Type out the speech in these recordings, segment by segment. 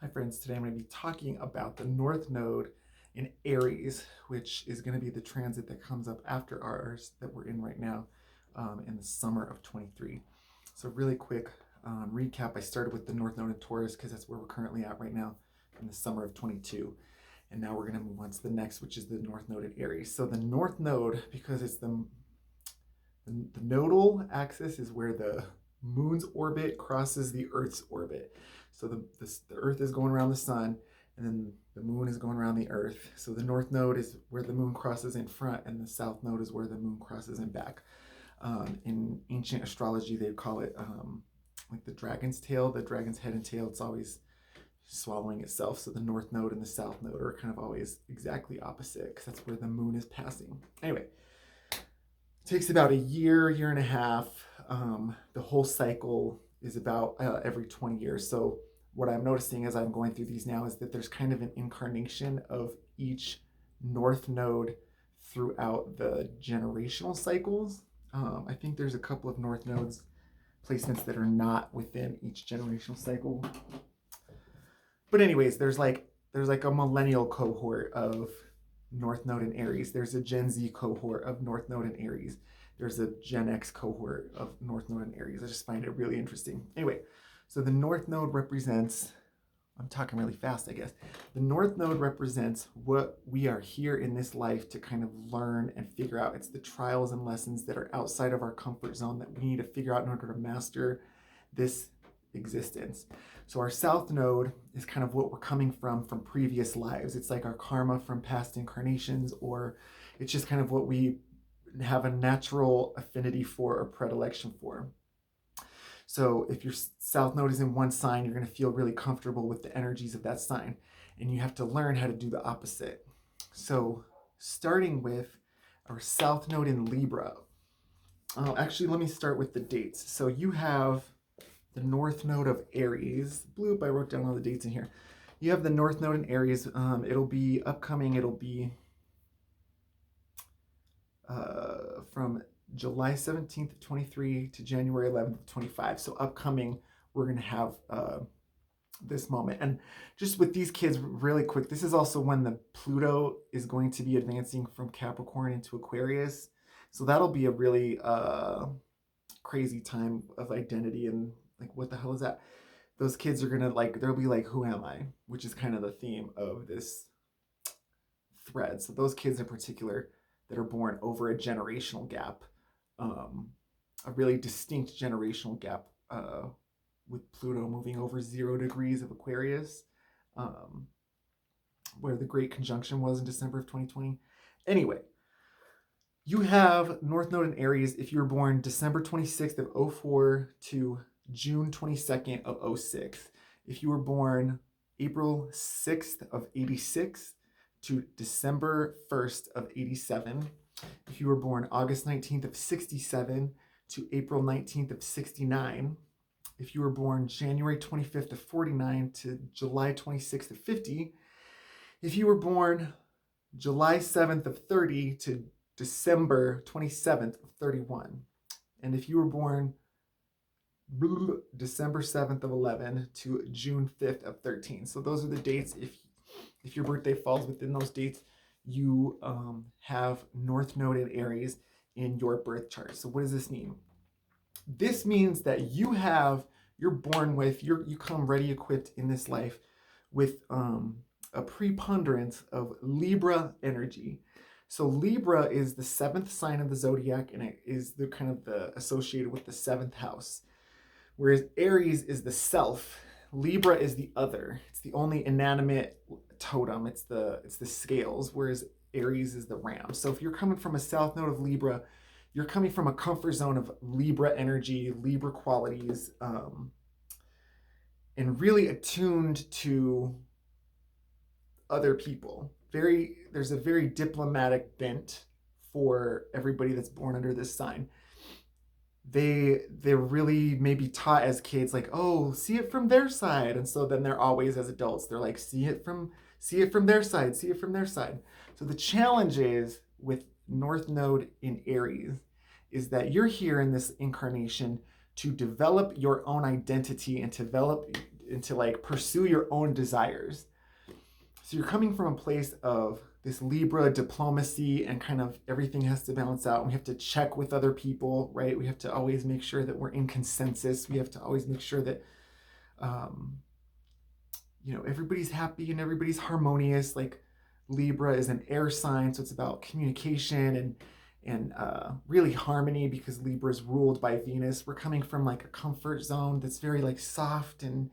Hi friends, today I'm going to be talking about the North Node in Aries, which is going to be the transit that comes up after ours that we're in right now in the summer of 23. So really quick recap, I started with the North Node in Taurus because that's where we're currently at right now in the summer of 22. And now we're going to move on to the next, which is the North Node in Aries. So the North Node, because it's the nodal axis is where the moon's orbit crosses the Earth's orbit. So the Earth is going around the sun, and then the moon is going around the Earth. So the North Node is where the moon crosses in front, and the South Node is where the moon crosses in back. In ancient astrology, they call it like the dragon's tail, the dragon's head and tail. It's always swallowing itself. So the North Node and the South Node are kind of always exactly opposite because that's where the moon is passing. Anyway, takes about a year and a half. The whole cycle is about every 20 years. So what I'm noticing as I'm going through these now is that there's kind of an incarnation of each North Node throughout the generational cycles. I think there's a couple of North Nodes placements that are not within each generational cycle. But anyways, there's like a millennial cohort of North Node and Aries. There's a Gen Z cohort of North Node and Aries. There's a Gen X cohort of North Node and Aries. I just find it really interesting. Anyway, so the North Node represents, I'm talking really fast, I guess. The North Node represents what we are here in this life to kind of learn and figure out. It's the trials and lessons that are outside of our comfort zone that we need to figure out in order to master this existence. So our South Node is kind of what we're coming from previous lives. It's like our karma from past incarnations, or it's just kind of what we have a natural affinity for or predilection for. So if your South Node is in one sign, you're going to feel really comfortable with the energies of that sign, and you have to learn how to do the opposite. So starting with our South Node in Libra. Actually, let me start with the dates. So you have the North Node of Aries. Bloop, I wrote down all the dates in here. You have the North Node in Aries. It'll be upcoming. It'll be from July 17th of 23 to January 11th of 25. So upcoming, we're going to have this moment. And just with these kids, really quick, this is also when the Pluto is going to be advancing from Capricorn into Aquarius. So that'll be a really crazy time of identity and like, what the hell is that? Those kids are gonna like, they'll be like, who am I? Which is kind of the theme of this thread. So those kids in particular that are born over a generational gap, a really distinct generational gap, with Pluto moving over 0 degrees of Aquarius, where the Great Conjunction was in December of 2020. Anyway, you have North Node in Aries if you were born December 26th of 04 to June 22nd of 06. If you were born April 6th of 86 to December 1st of 87. If you were born August 19th of 67 to April 19th of 69. If you were born January 25th of 49 to July 26th of 50. If you were born July 7th of 30 to December 27th of 31. And if you were born December 7th of 11 to June 5th of 13. So those are the dates. If your birthday falls within those dates, you have North Node in Aries in your birth chart. So what does this mean? This means that you're born with, you come ready equipped in this life with a preponderance of Libra energy. So Libra is the 7th sign of the zodiac, and it is the kind of the associated with the 7th house. Whereas Aries is the self, Libra is the other. It's the only inanimate totem. It's the scales, whereas Aries is the ram. So if you're coming from a South Node of Libra, you're coming from a comfort zone of Libra energy, Libra qualities, and really attuned to other people. There's a very diplomatic bent for everybody that's born under this sign. They're really maybe taught as kids like, oh, see it from their side, and so then they're always as adults they're like, see it from their side, see it from their side. So the challenge is with North Node in Aries is that you're here in this incarnation to develop your own identity and and to like pursue your own desires. So you're coming from a place of this Libra diplomacy and kind of everything has to balance out. We have to check with other people, right? We have to always make sure that we're in consensus. We have to always make sure that, everybody's happy and everybody's harmonious. Like Libra is an air sign, so it's about communication and really harmony, because Libra is ruled by Venus. We're coming from like a comfort zone that's very like soft, and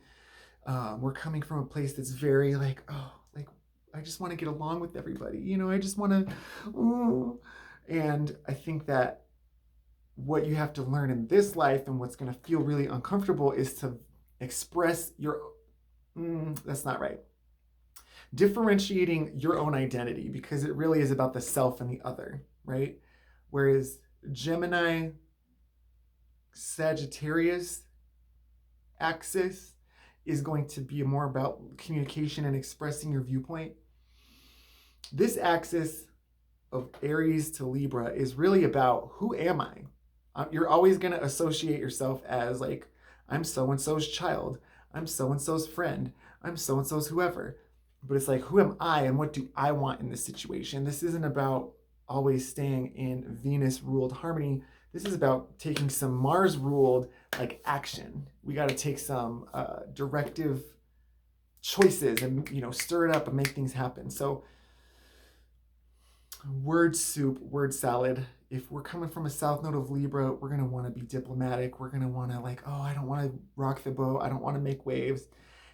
we're coming from a place that's very like, oh, like I just want to get along with everybody. I just want to, and I think that what you have to learn in this life and what's going to feel really uncomfortable is to express your, that's not right. Differentiating your own identity, because it really is about the self and the other, right? Whereas Gemini, Sagittarius axis is going to be more about communication and expressing your viewpoint. This axis of Aries to Libra is really about, who am I? You're always going to associate yourself as like, I'm so-and-so's child. I'm so-and-so's friend. I'm so-and-so's whoever. But it's like, who am I and what do I want in this situation? This isn't about always staying in Venus-ruled harmony. This is about taking some Mars-ruled like action. We got to take some directive choices and stir it up and make things happen. So word soup, word salad. If we're coming from a south node of Libra, we're going to want to be diplomatic. We're going to want to like, oh, I don't want to rock the boat. I don't want to make waves.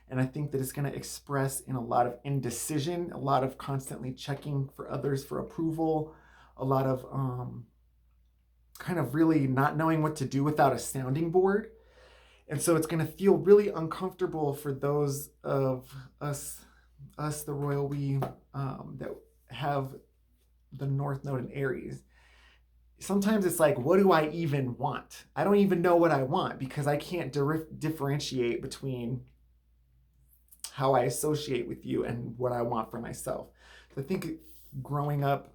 And I think that it's going to express in a lot of indecision, a lot of constantly checking for others for approval, a lot of kind of really not knowing what to do without a sounding board. And so it's going to feel really uncomfortable for those of us, the royal we, that have the North Node in Aries. Sometimes it's like, what do I even want? I don't even know what I want, because I can't differentiate between how I associate with you and what I want for myself. So I think growing up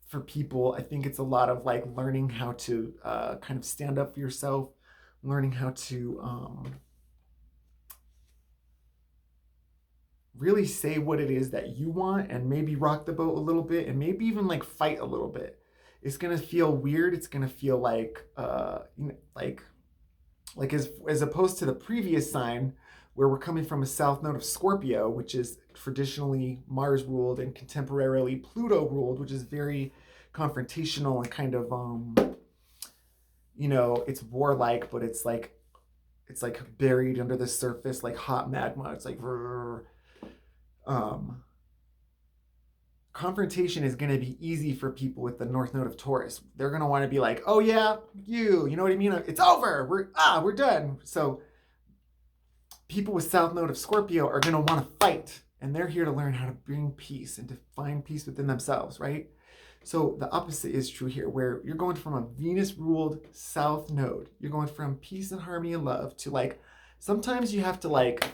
for people, I think it's a lot of like learning how to kind of stand up for yourself, learning how to really say what it is that you want, and maybe rock the boat a little bit, and maybe even like fight a little bit. It's gonna feel weird. It's gonna feel like like as opposed to the previous sign, where we're coming from a south node of Scorpio, which is traditionally Mars ruled and contemporarily Pluto ruled, which is very confrontational and kind of it's warlike, but it's like buried under the surface like hot magma. It's like confrontation is going to be easy for people with the North Node of Taurus. They're going to want to be like, oh yeah, you know what I mean? It's over. We're done. So people with South Node of Scorpio are going to want to fight, and they're here to learn how to bring peace and to find peace within themselves, right? So the opposite is true here, where you're going from a Venus-ruled South Node. You're going from peace and harmony and love to like, sometimes you have to like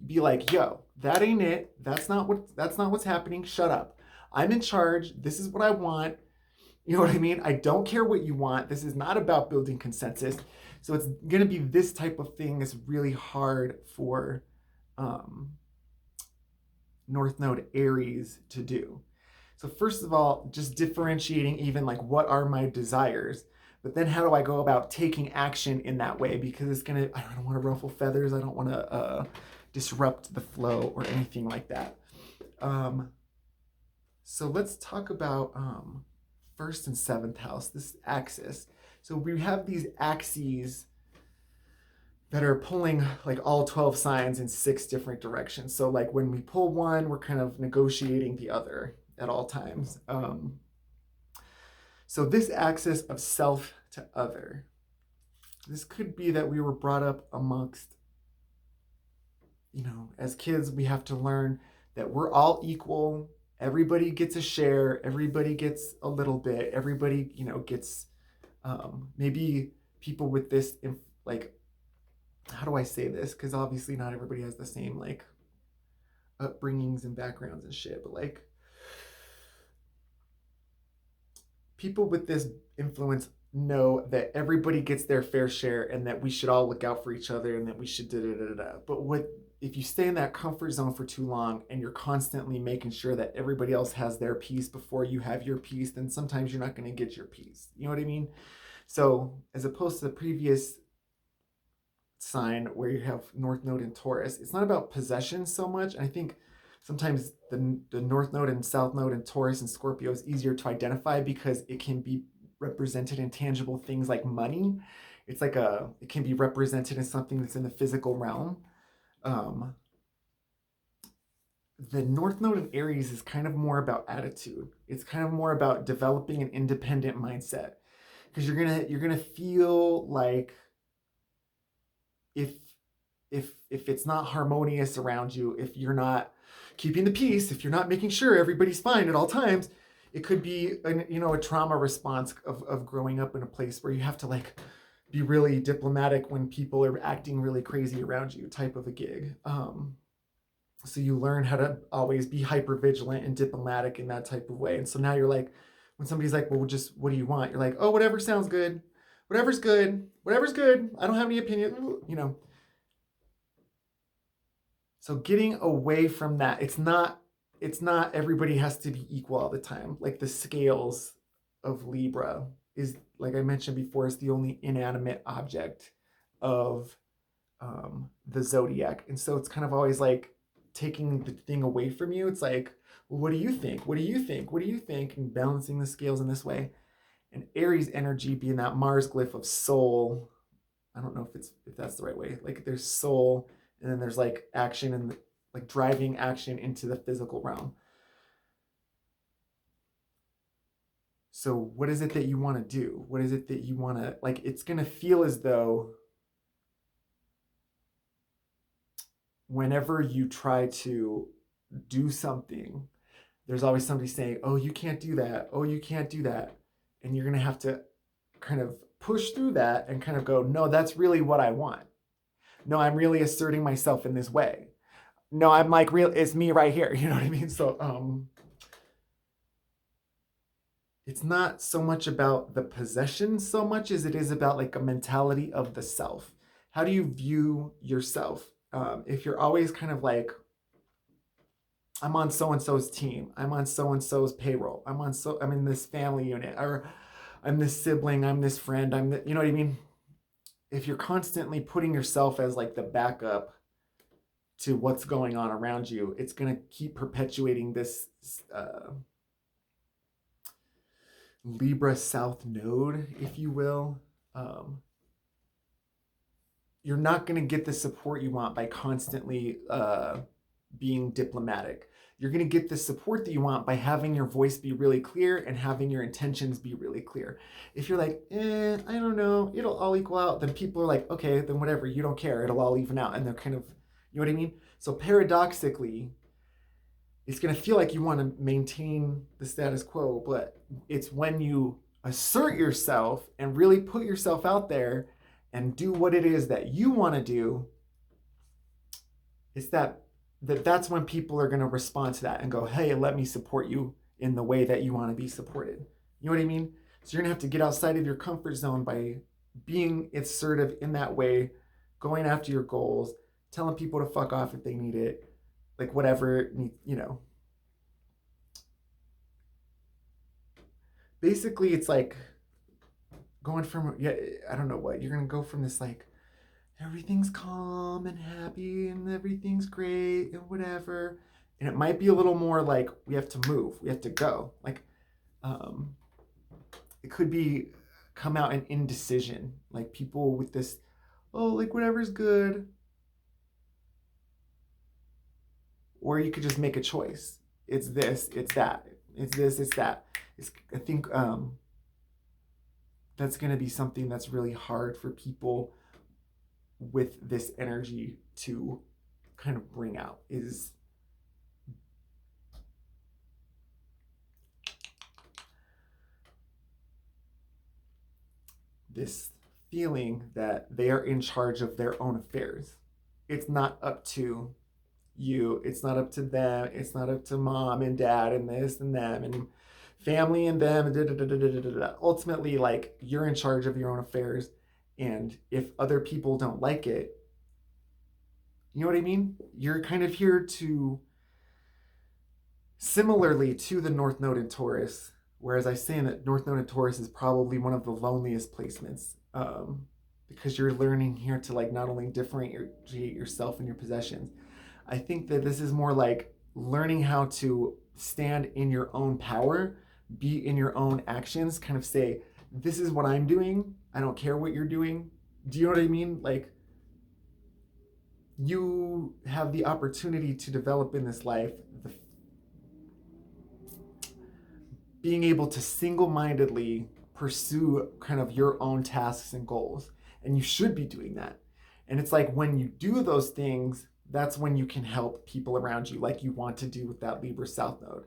be like, yo, that ain't it. That's not what's happening. Shut up. I'm in charge. This is what I want. You know what I mean? I don't care what you want. This is not about building consensus. So it's going to be this type of thing that's really hard for North Node Aries to do. So first of all, just differentiating even like, what are my desires? But then how do I go about taking action in that way? Because it's going to, I don't want to ruffle feathers. I don't want to disrupt the flow or anything like that. So let's talk about first and seventh house, this axis. So we have these axes that are pulling like all 12 signs in 6 different directions. So like when we pull one, we're kind of negotiating the other at all times. So this axis of self to other, this could be that we were brought up amongst, as kids, we have to learn that we're all equal. Everybody gets a share. Everybody gets a little bit. Everybody, gets maybe people with this, like, how do I say this? Because obviously not everybody has the same like upbringings and backgrounds and shit. But like, people with this influence know that everybody gets their fair share and that we should all look out for each other and that we should da da da da. But what if you stay in that comfort zone for too long and you're constantly making sure that everybody else has their piece before you have your piece, then sometimes you're not going to get your piece. You know what I mean? So as opposed to the previous sign where you have North Node in Taurus, it's not about possession so much. And I think sometimes the North Node and South Node in Taurus and Scorpio is easier to identify because it can be represented in tangible things like money. It's like it can be represented in something that's in the physical realm. Um, the North Node in Aries is kind of more about attitude. It's kind of more about developing an independent mindset because you're gonna feel like if if it's not harmonious around you, if you're not keeping the peace, if you're not making sure everybody's fine at all times, it could be a trauma response of growing up in a place where you have to like be really diplomatic when people are acting really crazy around you type of a gig. So you learn how to always be hyper vigilant and diplomatic in that type of way. And so now you're like, when somebody's like, well, just what do you want? You're like, oh, whatever sounds good. Whatever's good. Whatever's good. I don't have any opinion. So getting away from that, it's not everybody has to be equal all the time. Like the scales of Libra is, like I mentioned before, is the only inanimate object of the zodiac. And so it's kind of always like taking the thing away from you. It's like, well, what do you think? What do you think? What do you think? And balancing the scales in this way. And Aries energy being that Mars glyph of soul. I don't know if that's the right way. Like there's soul, and then there's like action and like driving action into the physical realm. So what is it that you want to do? What is it that you want to like? It's going to feel as though whenever you try to do something, there's always somebody saying, oh, you can't do that. Oh, you can't do that. And you're going to have to kind of push through that and kind of go, no, that's really what I want. No, I'm really asserting myself in this way. No, I'm like real, it's me right here. You know what I mean? So it's not so much about the possession so much as it is about like a mentality of the self. How do you view yourself? If you're always kind of like, I'm on so and so's team, I'm on so and so's payroll, I'm in this family unit, or I'm this sibling, I'm this friend, you know what I mean? If you're constantly putting yourself as like the backup to what's going on around you, it's going to keep perpetuating this Libra South Node, if you will. You're not going to get the support you want by constantly being diplomatic. You're going to get the support that you want by having your voice be really clear and having your intentions be really clear. If you're like, I don't know, it'll all equal out, then people are like, okay, then whatever, you don't care, it'll all even out. And they're kind of, you know what I mean? So paradoxically, it's going to feel like you want to maintain the status quo, but it's when you assert yourself and really put yourself out there and do what it is that you want to do, it's that's when people are going to respond to that and go, hey, let me support you in the way that you want to be supported. You know what I mean? So you're going to have to get outside of your comfort zone by being assertive in that way, going after your goals, telling people to fuck off if they need it, like whatever, you know. Basically, it's like going from, I don't know what, you're going to go from this like, everything's calm and happy and everything's great and whatever. And it might be a little more like we have to move, we have to go. Like, it could be come out in indecision, like people with this, oh, like whatever's good. Or you could just make a choice. It's this, it's that. It's this, it's that. I think that's going to be something that's really hard for people with this energy to kind of bring out, is this feeling that they are in charge of their own affairs. It's not up to you. It's not up to them. It's not up to mom and dad and this and them and family and them, da, da, da, da, da, da, da. Ultimately, like, you're in charge of your own affairs. And if other people don't like it, you know what I mean? You're kind of here to, similarly to the North Node in Taurus, whereas I say that North Node in Taurus is probably one of the loneliest placements, because you're learning here to like not only differentiate yourself and your possessions. I think that this is more like learning how to stand in your own power, be in your own actions, kind of say, this is what I'm doing. I don't care what you're doing. Do you know what I mean? Like, you have the opportunity to develop in this life the being able to single-mindedly pursue kind of your own tasks and goals. And you should be doing that. And it's like when you do those things, that's when you can help people around you, like you want to do with that Libra South Node.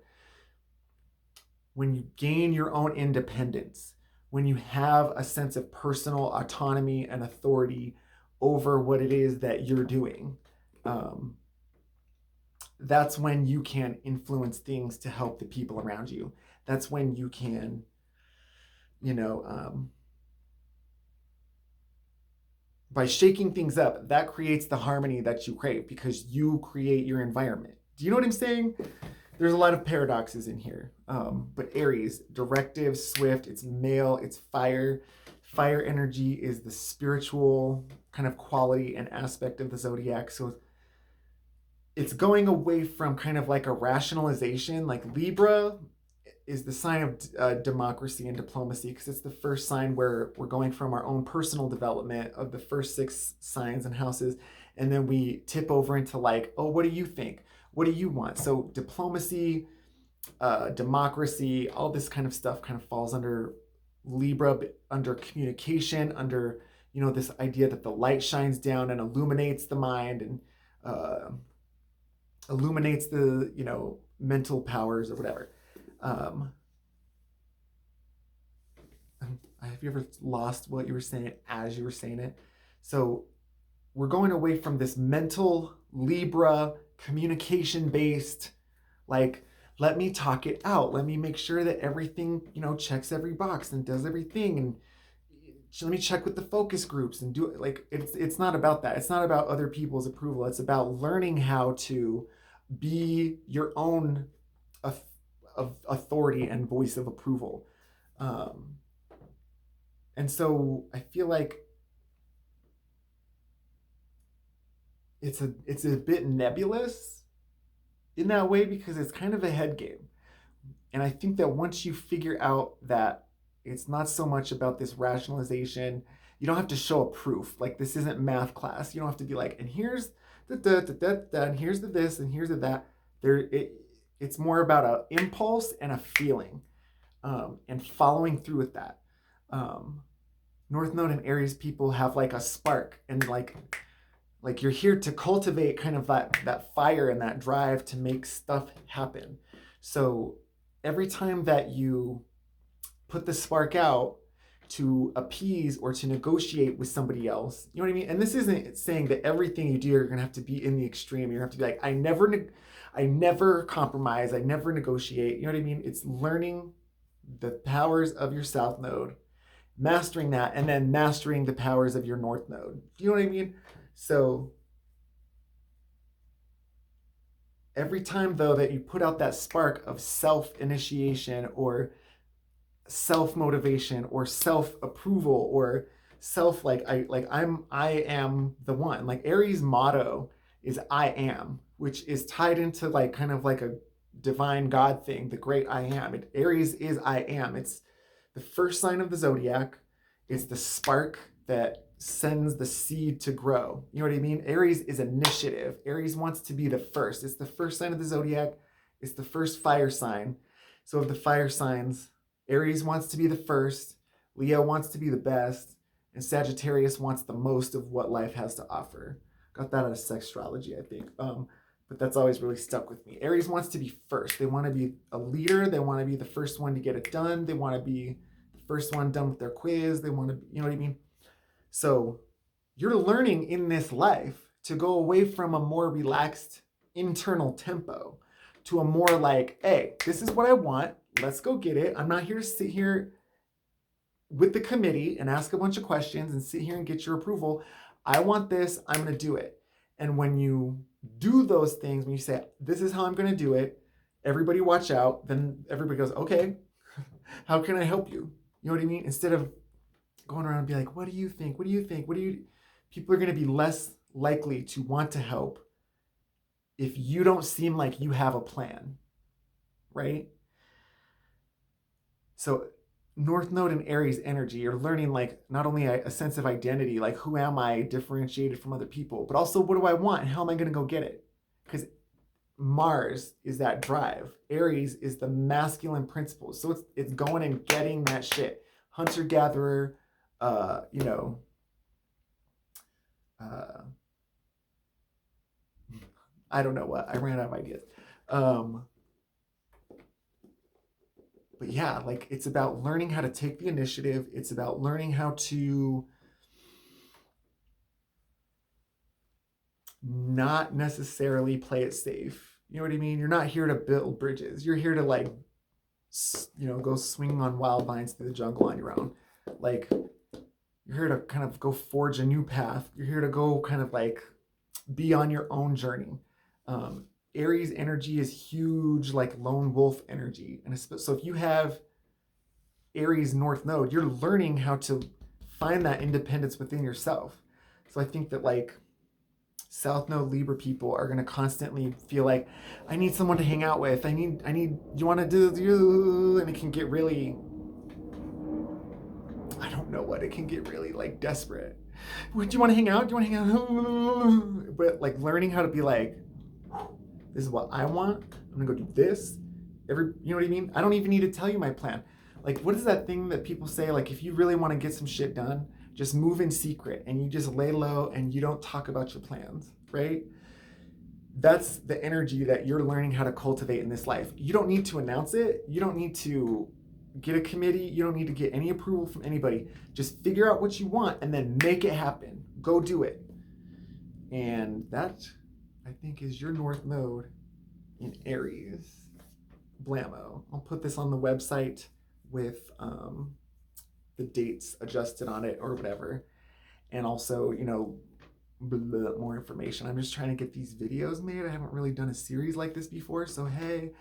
When you gain your own independence, when you have a sense of personal autonomy and authority over what it is that you're doing, that's when you can influence things to help the people around you. That's when you can, by shaking things up, that creates the harmony that you crave because you create your environment. Do you know what I'm saying? There's a lot of paradoxes in here. But Aries, directive, swift, it's male, it's fire. Fire energy is the spiritual kind of quality and aspect of the zodiac. So it's going away from kind of like a rationalization. Like Libra is the sign of democracy and diplomacy because it's the first sign where we're going from our own personal development of the first 6 signs and houses, and then we tip over into like, oh, what do you think? What do you want? So diplomacy, democracy, all this kind of stuff kind of falls under Libra, under communication, under, this idea that the light shines down and illuminates the mind and illuminates the, mental powers or whatever. Have you ever lost what you were saying as you were saying it? So we're going away from this mental Libra communication based, like, let me talk it out. Let me make sure that everything, checks every box and does everything. And let me check with the focus groups and do it. Like, it's not about that. It's not about other people's approval. It's about learning how to be your own authority and voice of approval. And so I feel like it's a bit nebulous in that way because it's kind of a head game. And I think that once you figure out that it's not so much about this rationalization, you don't have to show a proof. Like, this isn't math class. You don't have to be like, and here's the da da da da, and here's the this, and here's the that. It's more about an impulse and a feeling, and following through with that. North Node and Aries people have like a spark, and like you're here to cultivate kind of that fire and that drive to make stuff happen. So every time that you put the spark out to appease or to negotiate with somebody else, you know what I mean? And this isn't saying that everything you do, you're gonna have to be in the extreme. You're gonna have to be like, I never compromise, I never negotiate. You know what I mean? It's learning the powers of your South Node, mastering that, and then mastering the powers of your North Node. Do you know what I mean? So every time, though, that you put out that spark of self-initiation or self-motivation or self-approval or self, I am the one. Like, Aries' motto is I am, which is tied into like kind of like a divine God thing, the great I am. Aries is I am. It's the first sign of the zodiac. It's the spark that sends the seed to grow. You know what I mean? Aries is initiative. Aries wants to be the first. It's the first sign of the zodiac. It's the first fire sign. So of the fire signs, Aries wants to be the first, Leo wants to be the best, and Sagittarius wants the most of what life has to offer. Got that out of Astrology, I think. But that's always really stuck with me. Aries wants to be first. They want to be a leader. They want to be the first one to get it done. They want to be the first one done with their quiz. They want to, you know what I mean? So you're learning in this life to go away from a more relaxed internal tempo to a more like, hey, this is what I want. let's go get it. I'm not here to sit here with the committee and ask a bunch of questions and sit here and get your approval. I want this, I'm going to do it. And when you do those things, when you say, this is how I'm going to do it, everybody watch out, then everybody goes, okay, how can I help you? You know what I mean? Instead of going around and be like, what do you think? What do you think? What do you, people are going to be less likely to want to help if you don't seem like you have a plan, right? So North Node and Aries energy, you're learning like not only a sense of identity, like who am I differentiated from other people, but also what do I want and how am I going to go get it? Because Mars is that drive. Aries is the masculine principles. So it's going and getting that shit. Hunter gatherer, you know, I don't know what. I ran out of ideas. But yeah, like it's about learning how to take the initiative. It's about learning how to not necessarily play it safe. You know what I mean? You're not here to build bridges. You're here to like, you know, go swing on wild vines through the jungle on your own. Like you're here to kind of go forge a new path. You're here to go kind of like be on your own journey. Aries energy is huge, like lone wolf energy. And so if you have Aries North Node, you're learning how to find that independence within yourself. So I think that like South Node Libra people are going to constantly feel like, I need someone to hang out with. You want to do, and it can get really, I don't know what, it can get really like desperate. Do you want to hang out? Do you want to hang out? But like learning how to be like, this is what I want. I'm gonna go do this. You know what I mean? I don't even need to tell you my plan. Like, what is that thing that people say? Like, if you really want to get some shit done, just move in secret and you just lay low and you don't talk about your plans, right? That's the energy that you're learning how to cultivate in this life. You don't need to announce it. You don't need to get a committee. You don't need to get any approval from anybody. Just figure out what you want and then make it happen. Go do it. And that, I think, is your North Node in Aries. Blammo. I'll put this on the website with the dates adjusted on it or whatever. And also, you know, more information. I'm just trying to get these videos made. I haven't really done a series like this before. So, hey,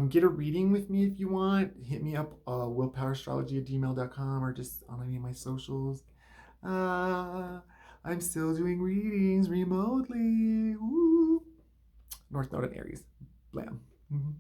get a reading with me if you want. Hit me up, willpowerastrology@gmail.com or just on any of my socials. I'm still doing readings remotely. Woo. North Node and Aries. Blam. Mm-hmm.